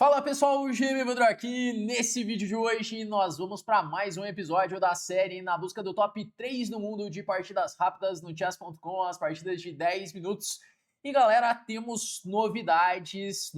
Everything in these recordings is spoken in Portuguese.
Fala pessoal, o GM Evandro aqui. Nesse vídeo de hoje nós vamos para mais um episódio da série na busca do top 3 no mundo de partidas rápidas no chess.com, as partidas de 10 minutos. E galera, temos novidades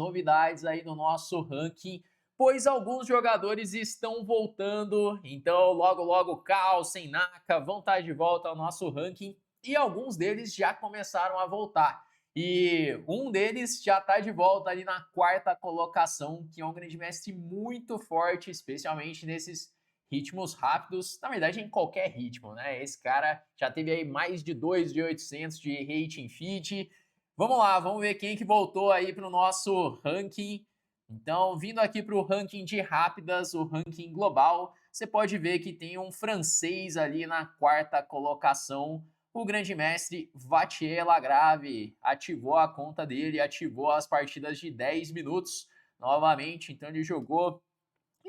aí no nosso ranking, pois alguns jogadores estão voltando, então logo Carlsen, Naka vão estar de volta ao nosso ranking e alguns deles já começaram a voltar. E um deles já está de volta ali na quarta colocação, que é um grande mestre muito forte, especialmente nesses ritmos rápidos, na verdade em qualquer ritmo, né? Esse cara já teve aí mais de 2.800 de rating feed. Vamos lá, vamos ver quem que voltou aí para o nosso ranking. Então, vindo aqui para o ranking de rápidas, o ranking global, você pode ver que tem um francês ali na quarta colocação, o grande mestre Vathier Lagrave. Ativou a conta dele, ativou as partidas de 10 minutos novamente, então ele jogou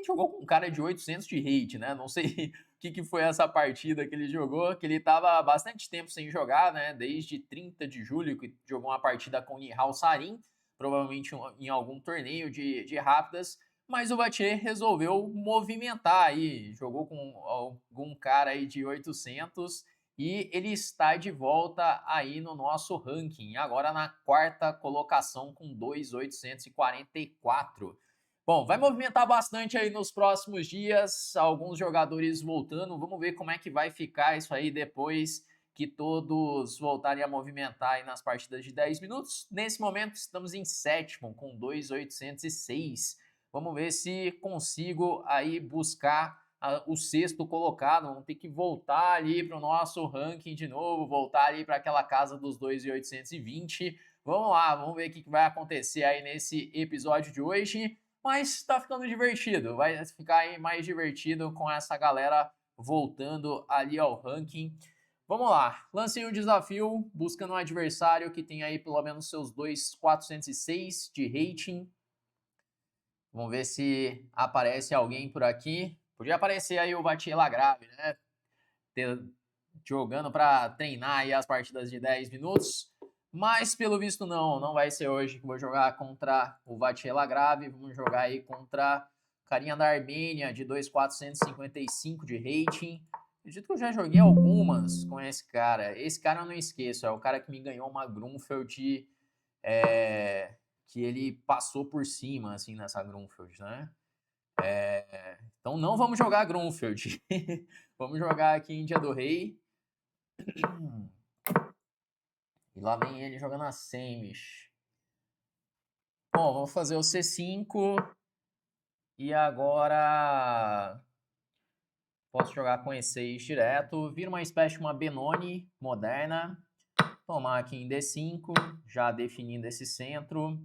com um cara de 800 de rate, né? Não sei o que foi essa partida que ele jogou, que ele estava bastante tempo sem jogar, né? Desde 30 de julho, que jogou uma partida com Nihal Sarin, provavelmente em algum torneio de rápidas, mas o Vathier resolveu movimentar aí, jogou com algum cara aí de 800 e ele está de volta aí no nosso ranking, agora na quarta colocação com 2.844. Bom, vai movimentar bastante aí nos próximos dias, alguns jogadores voltando, vamos ver como é que vai ficar isso aí depois que todos voltarem a movimentar aí nas partidas de 10 minutos. Nesse momento estamos em sétimo com 2.806. Vamos ver se consigo aí buscar o sexto colocado. Vamos ter que voltar ali para o nosso ranking de novo, voltar ali para aquela casa dos 2.820. Vamos lá, vamos ver o que vai acontecer aí nesse episódio de hoje. Mas tá ficando divertido, vai ficar aí mais divertido com essa galera voltando ali ao ranking. Vamos lá, lancei um desafio buscando um adversário que tem aí pelo menos seus 2.406 de rating. Vamos ver se aparece alguém por aqui. Podia aparecer aí o Vathier Lagrave, né? Jogando para treinar aí as partidas de 10 minutos. Mas pelo visto não vai ser hoje que vou jogar contra o Vathier Lagrave. Vamos jogar aí contra carinha da Armênia de 2.455 de rating. Acredito que eu já joguei algumas com esse cara. Esse cara eu não esqueço, é o cara que me ganhou uma Grunfeld que ele passou por cima, assim, nessa Grunfeld, né? Então não vamos jogar Grunfeld. Vamos jogar aqui Índia do Rei. E lá vem ele jogando a semis. Bom, vamos fazer o C5. E agora posso jogar com E6 direto. Vira uma espécie de uma Benoni moderna. Tomar aqui em D5, já definindo esse centro.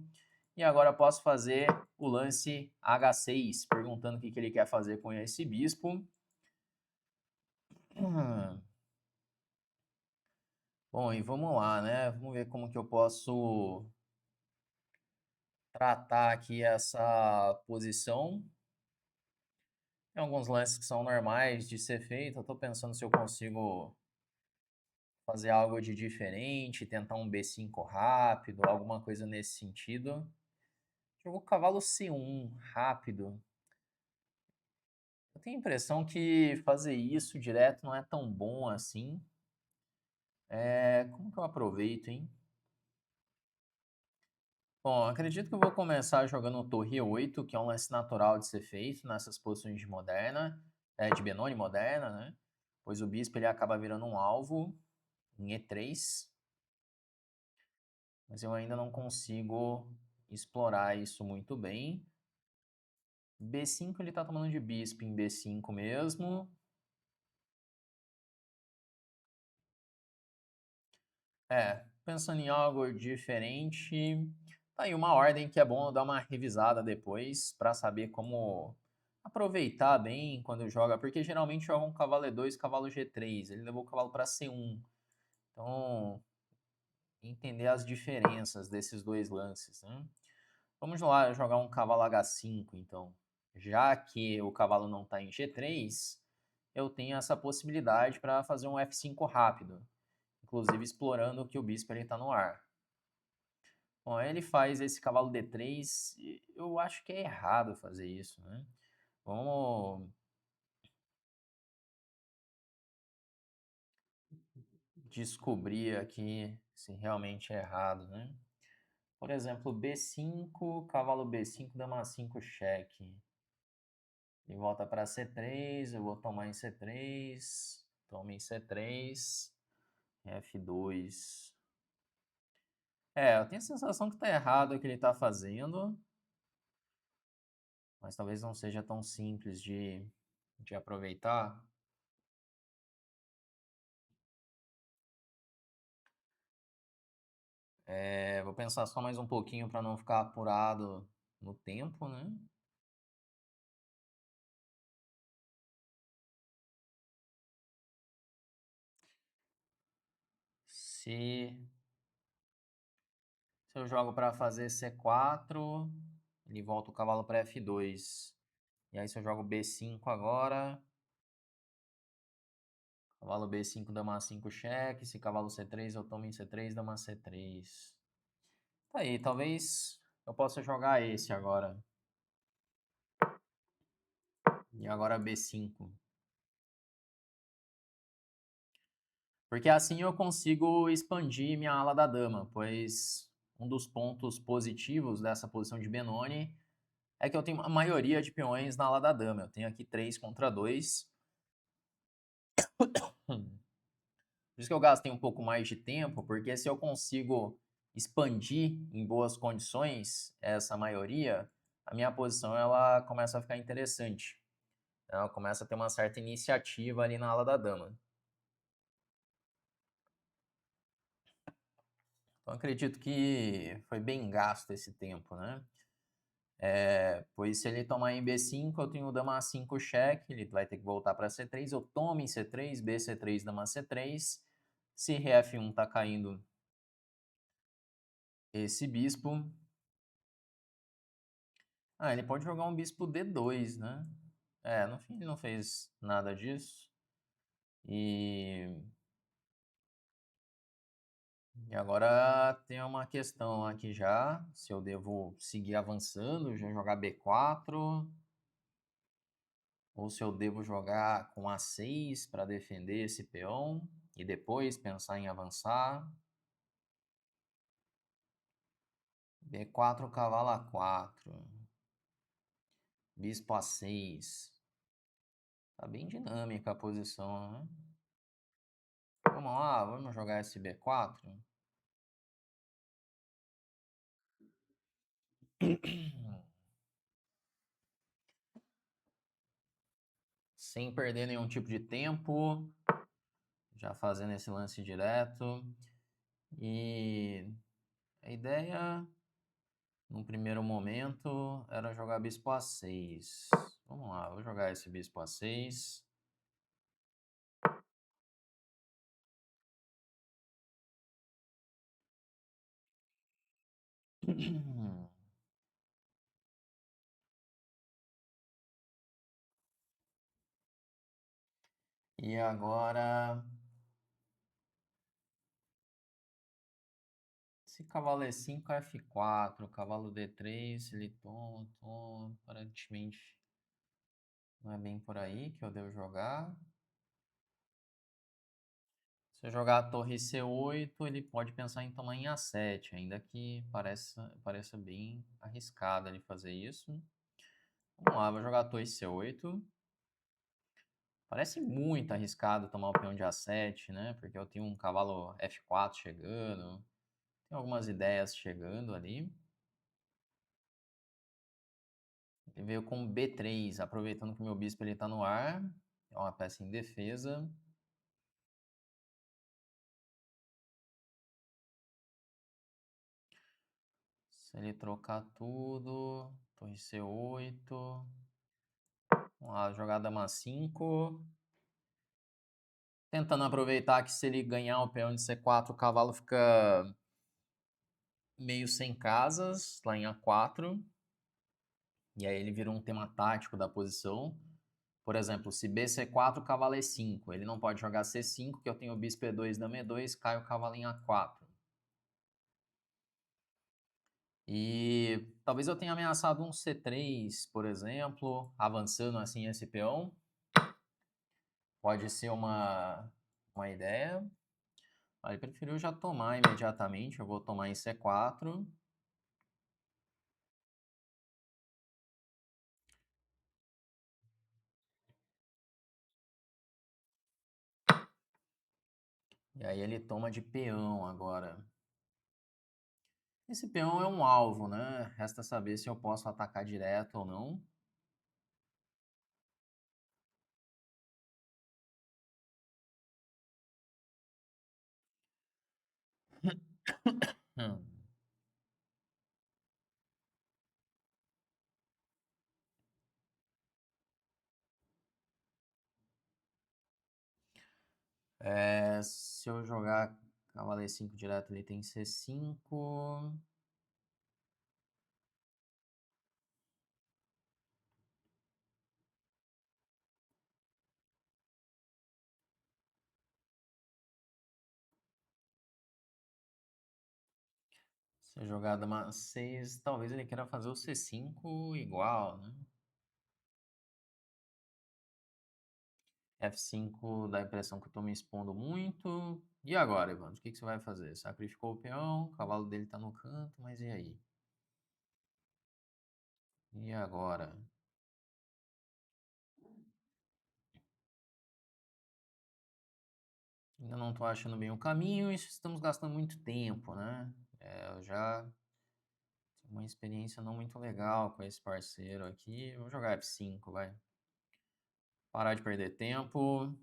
E agora posso fazer o lance H6, perguntando o que ele quer fazer com esse bispo. Bom, e vamos lá, né? Vamos ver como que eu posso tratar aqui essa posição. Tem alguns lances que são normais de ser feito. Eu tô pensando se eu consigo fazer algo de diferente, tentar um B5 rápido, alguma coisa nesse sentido. Jogou cavalo C1 rápido. Eu tenho a impressão que fazer isso direto não é tão bom assim. Como que eu aproveito, hein? Bom, acredito que eu vou começar jogando torre E8, que é um lance natural de ser feito nessas posições de moderna, de Benoni moderna, né? Pois o bispo ele acaba virando um alvo em E3. Mas eu ainda não consigo explorar isso muito bem. B5 ele tá tomando de bispo em B5 mesmo. Pensando em algo diferente. Tá aí uma ordem que é bom dar uma revisada depois para saber como aproveitar bem quando joga, porque geralmente joga um cavalo E2, cavalo G3. Ele levou o cavalo para C1. Então, entender as diferenças desses dois lances, né? Vamos lá jogar um cavalo H5, então. Já que o cavalo não está em G3, eu tenho essa possibilidade para fazer um F5 rápido, inclusive explorando que o bispo está no ar. Bom, aí ele faz esse cavalo D3. eu acho que é errado fazer isso, né? Vamos descobrir aqui se realmente é errado, né? Por exemplo, B5, cavalo B5, dama 5, cheque. E volta para C3, eu vou tomar em C3, toma em C3, F2. Eu tenho a sensação que tá errado o que ele tá fazendo, mas talvez não seja tão simples de aproveitar. Vou pensar só mais um pouquinho para não ficar apurado no tempo, né? Se eu jogo para fazer C4, ele volta o cavalo para F2. E aí se eu jogo B5 agora, cavalo B5, dama 5, cheque. Se cavalo C3, eu tomo em C3, dama C3. Tá aí, talvez eu possa jogar esse agora. E agora B5. Porque assim eu consigo expandir minha ala da dama, pois um dos pontos positivos dessa posição de Benoni é que eu tenho a maioria de peões na ala da dama. Eu tenho aqui 3 contra 2. Por isso que eu gastei um pouco mais de tempo, porque se eu consigo expandir em boas condições essa maioria, a minha posição ela começa a ficar interessante. Ela começa a ter uma certa iniciativa ali na ala da dama. Então acredito que foi bem gasto esse tempo, né? Pois se ele tomar em B5, eu tenho dama A5 cheque, ele vai ter que voltar para C3, eu tomo em C3, BC3, dama C3. Se Rf1 tá caindo esse bispo. Ele pode jogar um bispo D2, né? No fim ele não fez nada disso. E agora tem uma questão aqui já, se eu devo seguir avançando, já jogar B4, ou se eu devo jogar com A6 para defender esse peão e depois pensar em avançar. B4, cavalo A4. Bispo A6. Tá bem dinâmica a posição, né? Vamos lá, vamos jogar esse B4. Sem perder nenhum tipo de tempo. Já fazendo esse lance direto. E a ideia, no primeiro momento, era jogar bispo A6. Vamos lá, vou jogar esse bispo A6. E agora, se cavalo E5, F4, cavalo D3, ele toma, aparentemente não é bem por aí que eu devo jogar. Se eu jogar a torre C8, ele pode pensar em tomar em A7, ainda que pareça bem arriscado ele fazer isso. Vamos lá, vou jogar a torre C8. Parece muito arriscado tomar o peão de A7, né? Porque eu tenho um cavalo F4 chegando. Tem algumas ideias chegando ali. Ele veio com B3, aproveitando que o meu bispo está no ar. É uma peça em defesa. Se ele trocar tudo, torre C8. Vamos lá, jogada dama 5. Tentando aproveitar que se ele ganhar o peão de C4, o cavalo fica meio sem casas, lá em A4. E aí ele vira um tema tático da posição. Por exemplo, se BC4, cavalo E5. Ele não pode jogar C5, que eu tenho bispo E2, dama E2, cai o cavalo em A4. E talvez eu tenha ameaçado um C3, por exemplo, avançando assim esse peão. Pode ser uma ideia. Ele preferiu já tomar imediatamente. Eu vou tomar em C4. E aí ele toma de peão agora. Esse peão é um alvo, né? Resta saber se eu posso atacar direto ou não. Hum. Se eu jogar cavalo E5 direto, ele tem C5. Se eu jogar dama 6, talvez ele queira fazer o C5 igual, né? F5 dá a impressão que eu tô me expondo muito. E agora, Evandro, o que você vai fazer? Sacrificou o peão, o cavalo dele tá no canto, mas e aí? E agora? Ainda não tô achando bem o caminho e estamos gastando muito tempo, né? Eu já tenho uma experiência não muito legal com esse parceiro aqui. Vou jogar F5, vai. Parar de perder tempo.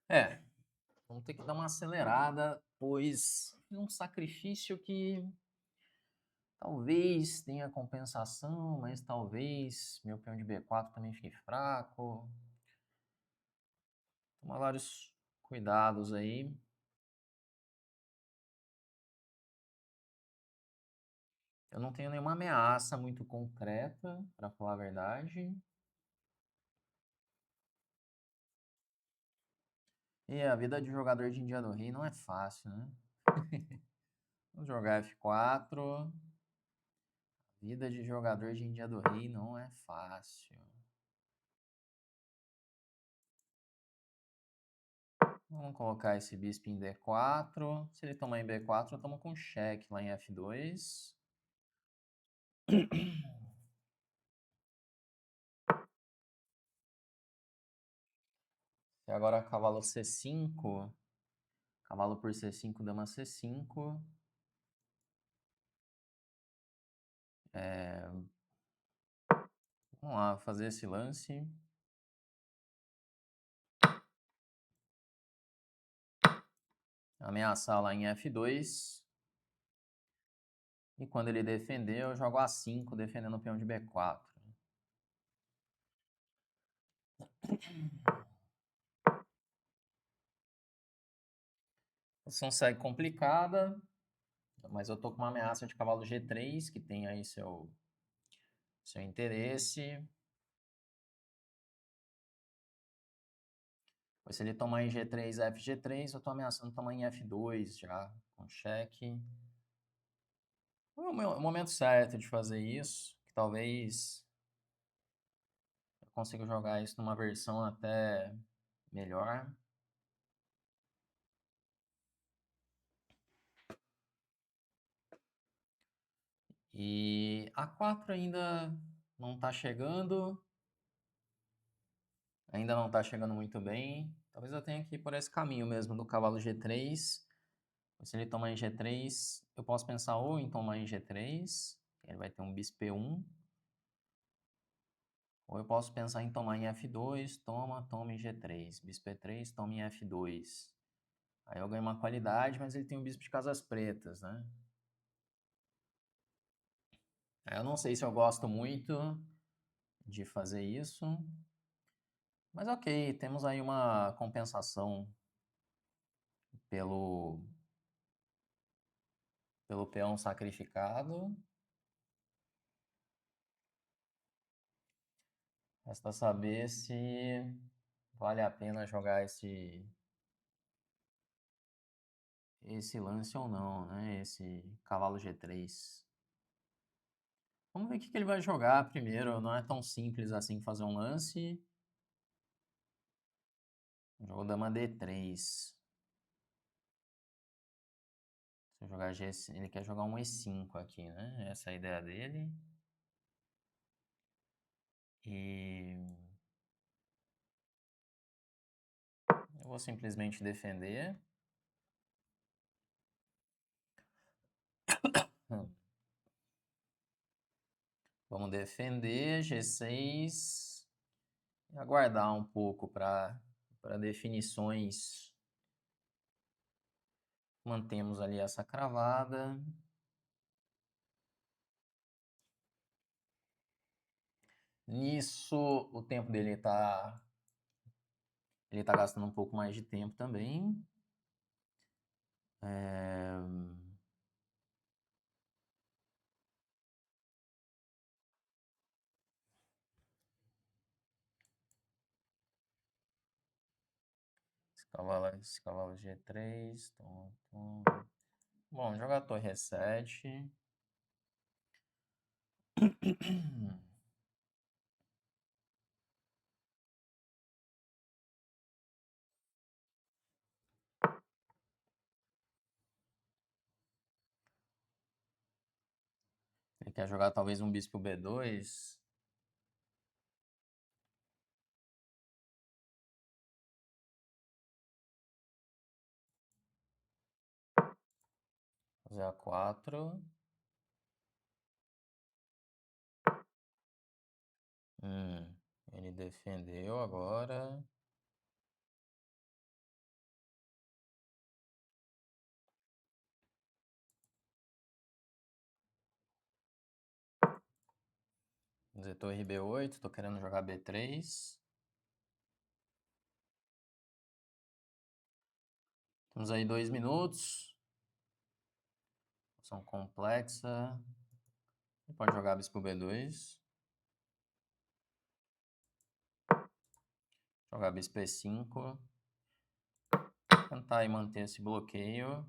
É, vamos ter que dar uma acelerada, pois é um sacrifício que talvez tenha compensação, mas talvez meu peão de B4 também fique fraco. Tomar vários cuidados aí. Eu não tenho nenhuma ameaça muito concreta, para falar a verdade. E a vida de jogador de Indiano Rei não é fácil, né? Vamos jogar F4. Vida de jogador de Índia do Rei não é fácil. Vamos colocar esse bispo em D4. Se ele tomar em B4, eu tomo com cheque lá em F2. E agora cavalo C5. Cavalo por C5, dama C5. Vamos lá, fazer esse lance. Ameaçar lá em F2. E quando ele defender, eu jogo A5, defendendo o peão de B4. A posição segue complicada, mas eu tô com uma ameaça de cavalo G3, que tem aí seu interesse. Pois se ele tomar em G3, FG3, eu tô ameaçando tomar em F2 já, com cheque. É o momento certo de fazer isso, que talvez eu consiga jogar isso numa versão até melhor. E A4 ainda não tá chegando muito bem. Talvez eu tenha que ir por esse caminho mesmo do cavalo G3. Se ele tomar em G3, eu posso pensar ou em tomar em G3, ele vai ter um bispo P1, ou eu posso pensar em tomar em F2, toma em G3, bispo E3, toma em F2. Aí eu ganho uma qualidade, mas ele tem um bispo de casas pretas, né? Eu não sei se eu gosto muito de fazer isso, mas ok, temos aí uma compensação pelo, pelo peão sacrificado. Resta saber se vale a pena jogar esse lance ou não, né? Esse cavalo G3. Vamos ver o que ele vai jogar primeiro. Não é tão simples assim fazer um lance. Jogou dama D3. Se eu jogar G, ele quer jogar um E5 aqui, né? Essa é a ideia dele. E eu vou simplesmente defender. Vamos defender G6 e aguardar um pouco para definições. Mantemos ali essa cravada. Nisso, o tempo dele ele tá gastando um pouco mais de tempo também. Esse cavalo G3. Bom, jogar a torre E7. Ele quer jogar talvez um bispo B2. Fazer A4. Ele defendeu agora. Fazer torre B8. Tô querendo jogar B3. Temos aí 2 minutos. Posição complexa. Ele pode jogar bispo B2. Jogar bispo E5. Tentar aí manter esse bloqueio.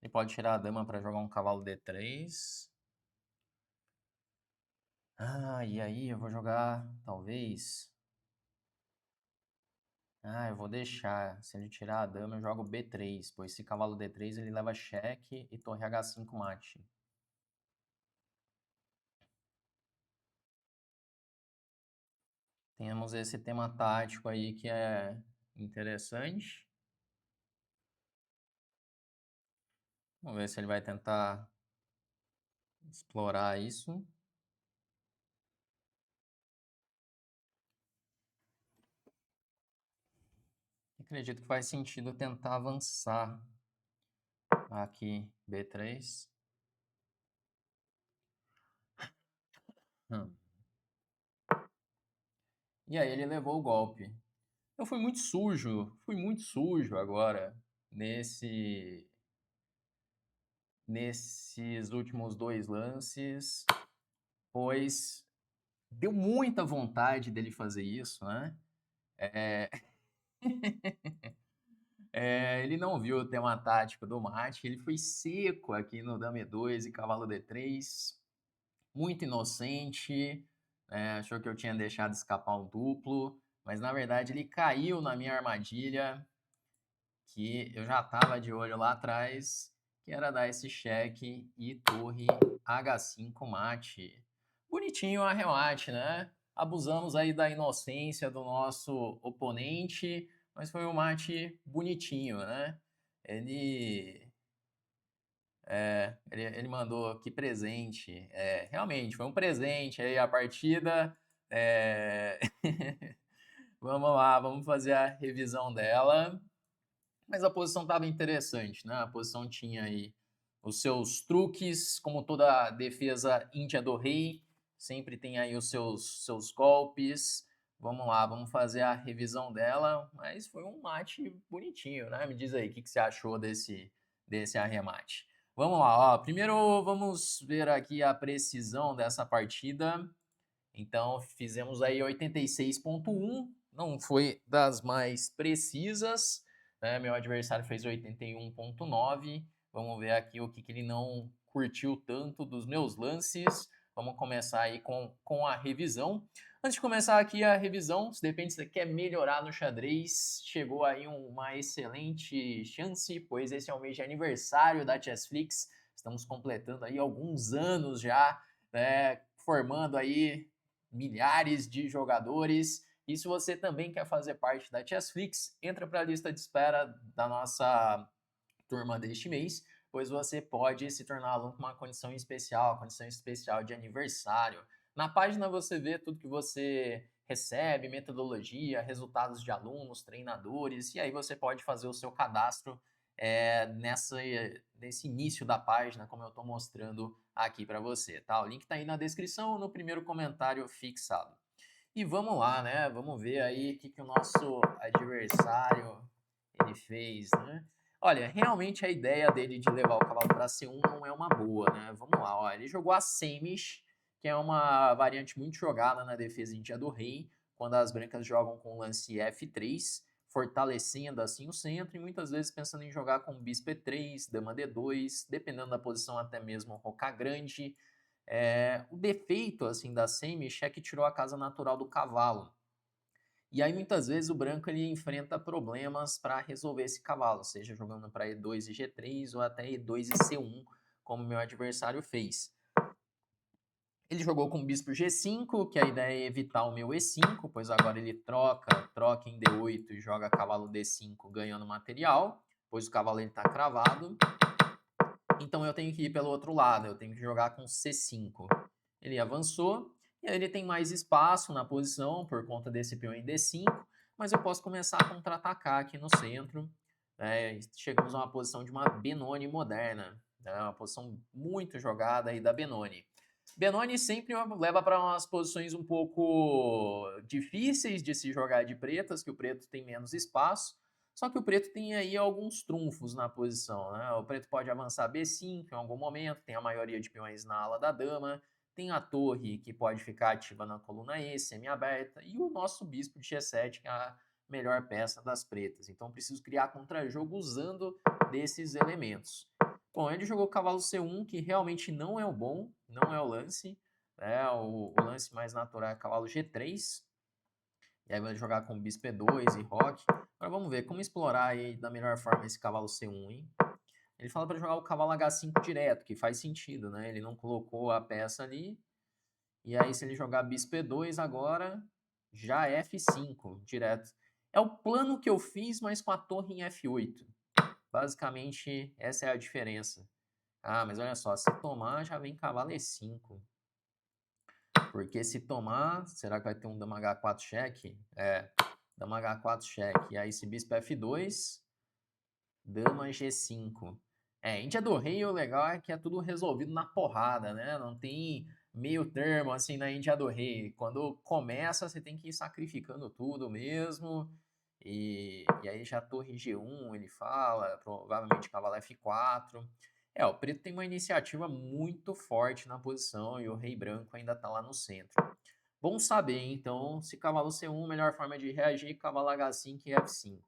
Ele pode tirar a dama para jogar um cavalo D3. E aí eu vou jogar, talvez... eu vou deixar. Se ele tirar a dama, eu jogo B3. Pois se cavalo D3, ele leva cheque e torre H5 mate. Temos esse tema tático aí que é interessante. Vamos ver se ele vai tentar explorar isso. Acredito que faz sentido tentar avançar aqui B3. E aí ele levou o golpe. Eu fui muito sujo agora nesses últimos 2 lances, pois deu muita vontade dele fazer isso, né? Ele não viu o tema tático do mate, ele foi seco aqui no dama E2 e cavalo D3, muito inocente, achou que eu tinha deixado escapar um duplo, mas na verdade ele caiu na minha armadilha, que eu já estava de olho lá atrás, que era dar esse cheque e torre H5 mate. Bonitinho o arremate, né? Abusamos aí da inocência do nosso oponente, mas foi um mate bonitinho, né? Ele mandou que presente. Realmente, foi um presente aí a partida. Vamos lá, vamos fazer a revisão dela. Mas a posição estava interessante, né? A posição tinha aí os seus truques, como toda defesa índia do rei, sempre tem aí os seus golpes. Vamos lá, vamos fazer a revisão dela, mas foi um mate bonitinho, né? Me diz aí, o que você achou desse arremate? Vamos lá, ó. Primeiro vamos ver aqui a precisão dessa partida. Então, fizemos aí 86,1. Não foi das mais precisas, né? Meu adversário fez 81,9. Vamos ver aqui o que ele não curtiu tanto dos meus lances. Vamos começar aí com a revisão. Antes de começar aqui a revisão, se de repente você quer melhorar no xadrez, chegou aí uma excelente chance, pois esse é o mês de aniversário da Chessflix. Estamos completando aí alguns anos já, né, formando aí milhares de jogadores. E se você também quer fazer parte da Chessflix, entra para a lista de espera da nossa turma deste mês, pois você pode se tornar aluno com uma condição especial de aniversário. Na página você vê tudo que você recebe, metodologia, resultados de alunos, treinadores, e aí você pode fazer o seu cadastro nesse início da página, como eu estou mostrando aqui para você, tá? O link está aí na descrição, no primeiro comentário fixado. E vamos lá, né? Vamos ver aí o que o nosso adversário ele fez, né? Olha, realmente a ideia dele de levar o cavalo para C1 não é uma boa, né? Vamos lá, ó. Ele jogou a Semish, que é uma variante muito jogada na defesa em dia do rei, quando as brancas jogam com o lance F3, fortalecendo assim o centro e muitas vezes pensando em jogar com bispo E3, dama D2, dependendo da posição até mesmo roca grande. O defeito assim da Semish é que tirou a casa natural do cavalo. E aí, muitas vezes, o branco ele enfrenta problemas para resolver esse cavalo, seja jogando para E2 e G3 ou até E2 e C1, como meu adversário fez. Ele jogou com o bispo G5, que a ideia é evitar o meu E5, pois agora ele troca em D8 e joga cavalo D5 ganhando material, pois o cavalo está cravado. Então eu tenho que ir pelo outro lado, eu tenho que jogar com C5. Ele avançou, e aí ele tem mais espaço na posição por conta desse peão em D5, mas eu posso começar a contra-atacar aqui no centro. Chegamos a uma posição de uma Benoni moderna, né? Uma posição muito jogada aí da Benoni. Benoni sempre leva para umas posições um pouco difíceis de se jogar de pretas, que o preto tem menos espaço, só que o preto tem aí alguns trunfos na posição, né? O preto pode avançar B5 em algum momento, tem a maioria de peões na ala da dama, tem a torre que pode ficar ativa na coluna E, semi-aberta, e o nosso bispo de G7, que é a melhor peça das pretas. Então preciso criar contra-jogo usando desses elementos. Bom, ele jogou cavalo C1, que realmente não é o bom, não é o lance. Né? O lance mais natural é cavalo G3. E aí vai jogar com bispo E2 e roque. Agora vamos ver como explorar aí da melhor forma esse cavalo C1, hein? Ele fala para jogar o cavalo H5 direto, que faz sentido, né? Ele não colocou a peça ali. E aí se ele jogar bispo E2 agora, já F5 direto. É o plano que eu fiz, mas com a torre em F8. Basicamente, essa é a diferença. Ah, mas olha só, se tomar, já vem cavalo E5. Porque se tomar, será que vai ter um dama H4 cheque? Dama H4 cheque. E aí esse bispo F2, dama G5. Índia do Rei, o legal é que é tudo resolvido na porrada, né? Não tem meio termo assim na Índia do Rei. Quando começa, você tem que ir sacrificando tudo mesmo. E aí já torre G1, ele fala, provavelmente cavalo F4. O preto tem uma iniciativa muito forte na posição e o rei branco ainda está lá no centro. Bom saber, então, se cavalo C1, melhor forma de reagir, cavalo H5 e F5.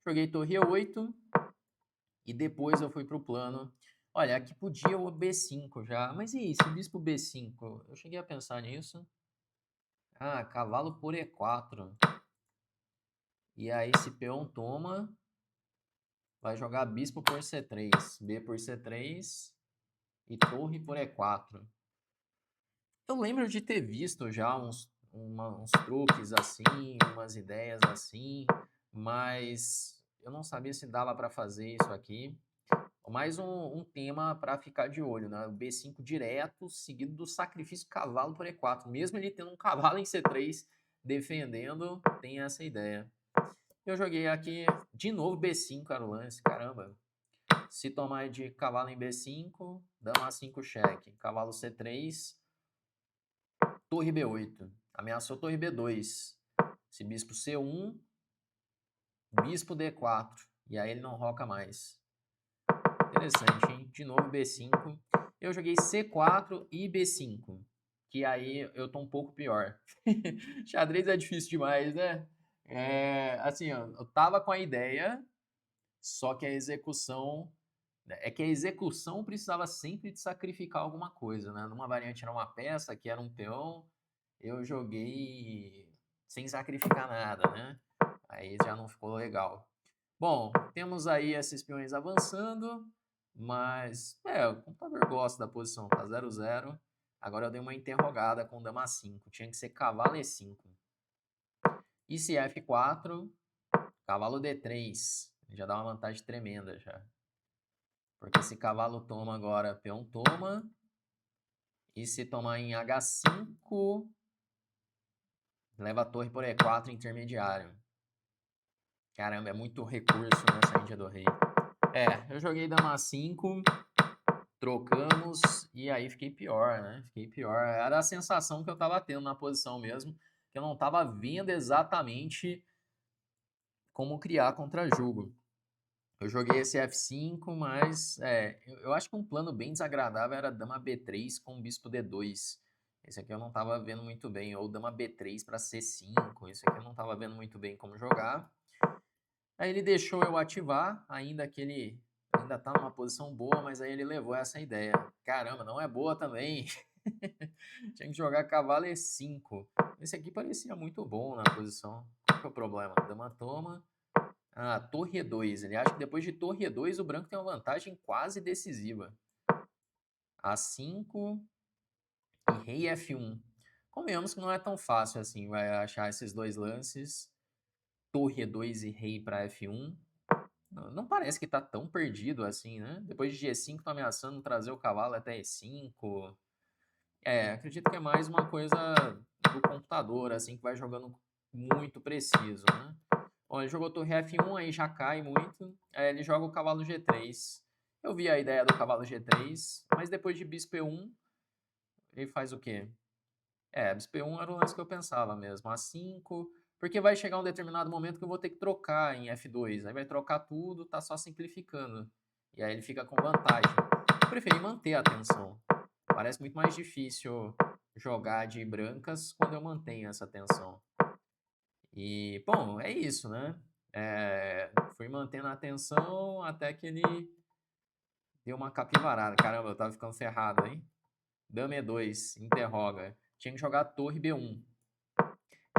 Joguei torre E8 e depois eu fui para o plano. Olha, aqui podia o B5 já, mas e isso, bispo B5? Eu cheguei a pensar nisso. Ah, cavalo por E4. E aí esse peão toma, vai jogar bispo por C3, B por C3 e torre por E4. Eu lembro de ter visto já uns truques assim, umas ideias assim, mas eu não sabia se dava para fazer isso aqui. Mais um tema para ficar de olho, né? O B5 direto, seguido do sacrifício cavalo por E4. Mesmo ele tendo um cavalo em C3 defendendo, tem essa ideia. Eu joguei aqui de novo B5 era o lance, caramba. Se tomar de cavalo em B5, dama A5 cheque. Cavalo C3, torre B8. Ameaçou torre B2. Esse bispo C1, bispo D4. E aí ele não roca mais. Interessante, hein? De novo B5. Eu joguei C4 e B5, que aí eu tô um pouco pior. Xadrez é difícil demais, né? Assim, ó, eu tava com a ideia, só que a execução... É que a execução precisava sempre de sacrificar alguma coisa, né? Numa variante era uma peça, que era um peão, eu joguei sem sacrificar nada, né? Aí já não ficou legal. Bom, temos aí esses peões avançando, mas o computador gosta da posição, tá 0-0. Agora eu dei uma interrogada com dama 5, tinha que ser cavalo E5. E se F4, cavalo D3, já dá uma vantagem tremenda já. Porque se cavalo toma agora, peão toma. E se tomar em H5, leva a torre por E4 intermediário. Caramba, é muito recurso nessa Índia do rei. Eu joguei dama 5, trocamos, e aí fiquei pior, né? Fiquei pior. Era a sensação que eu tava tendo na posição mesmo, que eu não tava vendo exatamente como criar contra-jogo. Eu joguei esse F5, mas eu acho que um plano bem desagradável era dama B3 com bispo D2. Esse aqui eu não estava vendo muito bem. Ou dama B3 para C5. Esse aqui eu não estava vendo muito bem como jogar. Aí ele deixou eu ativar, ainda que ele ainda tá numa posição boa, mas aí ele levou essa ideia. Caramba, não é boa também. Tinha que jogar cavalo E5. Esse aqui parecia muito bom na posição. Qual que é o problema? Dama toma. Ah, torre E2. Ele acha que depois de torre E2 o branco tem uma vantagem quase decisiva. A5 e rei F1. Convenhamos que não é tão fácil assim, vai achar esses dois lances. Torre E2 e rei para F1. Não parece que tá tão perdido assim, né? Depois de G5 tá ameaçando trazer o cavalo até E5. Acredito que é mais uma coisa do computador, assim, que vai jogando muito preciso, né? Bom, ele jogou torre F1, aí já cai muito. Aí ele joga o cavalo G3. Eu vi a ideia do cavalo G3, mas depois de bispo E1, ele faz o quê? Bispo E1 era o lance que eu pensava mesmo. A5, porque vai chegar um determinado momento que eu vou ter que trocar em F2. Aí vai trocar tudo, tá só simplificando. E aí ele fica com vantagem. Eu preferi manter a tensão. Parece muito mais difícil jogar de brancas quando eu mantenho essa tensão. E, bom, é isso, né? Fui mantendo a atenção até que ele deu uma capivarada. Caramba, eu tava ficando ferrado, hein? Dama E2, interroga. Tinha que jogar torre B1.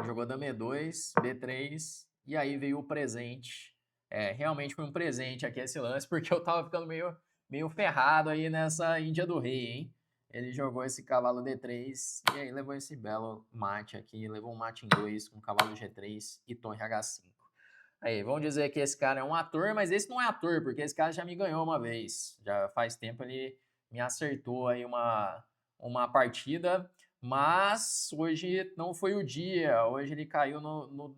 Jogou dama E2, B3, e aí veio o presente. Realmente foi um presente aqui esse lance, porque eu tava ficando meio ferrado aí nessa Índia do rei, hein? Ele jogou esse cavalo D3 e aí levou esse belo mate aqui. Levou um mate em 2 com cavalo G3 e torre H5. Aí, vamos dizer que esse cara é um ator, mas esse não é ator, porque esse cara já me ganhou uma vez. Já faz tempo ele me acertou aí uma partida, mas hoje não foi o dia. Hoje ele caiu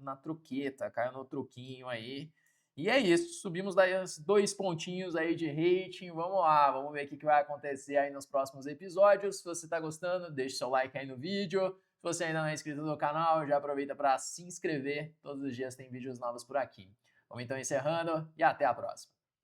na truqueta, caiu no truquinho aí. E é isso, subimos daí os 2 pontinhos aí de rating. Vamos lá, vamos ver o que vai acontecer aí nos próximos episódios. Se você tá gostando, deixe seu like aí no vídeo. Se você ainda não é inscrito no canal, já aproveita para se inscrever. Todos os dias tem vídeos novos por aqui. Vamos então encerrando e até a próxima.